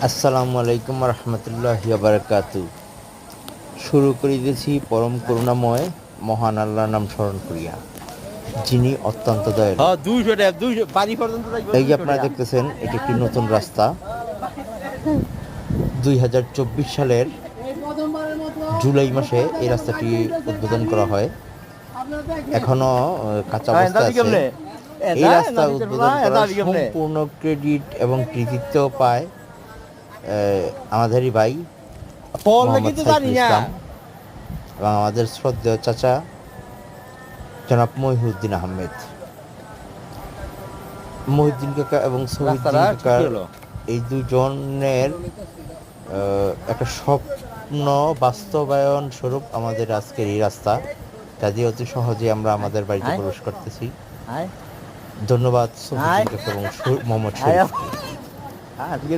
আসসালামু আলাইকুম রহমতুল্লাহি বারাকাতু। শুরু করে দিয়েছি পরম করুণাময় মহান আল্লাহর নাম স্মরণ করিয়া, যিনি অত্যন্ত দয়ালু। হ্যাঁ 200 টাকা 200 বাড়ি পর্যন্ত যাইব এই যে 200 আপনারা টাকা। দেখতেছেন, এটি একটি নতুন রাস্তা। 2024 সালের জুলাই মাসে এই রাস্তাটি উদ্বোধন করা হয়। এখনো কাঁচা হ্যাঁ অবস্থা দাবি আছে। কেমনে এই এটা রাস্তা না দিতে না উদ্বোধন করার দাবি কেমনে সম্পূর্ণ ক্রেডিট এবং কৃতিত্ব পায় আমাদেরই ভাই ফল লাগি মোহাম্মদ তো সাইফুল জানি না। ইসলাম এবং আমাদের শ্রদ্ধেয় চাচা জনাব মহিউদ্দিন আহমেদ। মহিউদ্দিন কাকা এবং রাস্তাটা শহীদ্দিন ঠিক কাকার হলো। এই দুজনের একটা স্বপ্ন বাস্তবায়ন স্বরূপ আমাদের আজকের এই রাস্তা, যা দিয়ে অতি সহজে আমরা আমাদের বাড়িতে আয় প্রবেশ করতেছি। আয় ধন্যবাদ আয় শহীদ্দিন কাকা এবং মোহাম্মদ আয় শরীফকে। হ্যাঁ ঠিক আছে।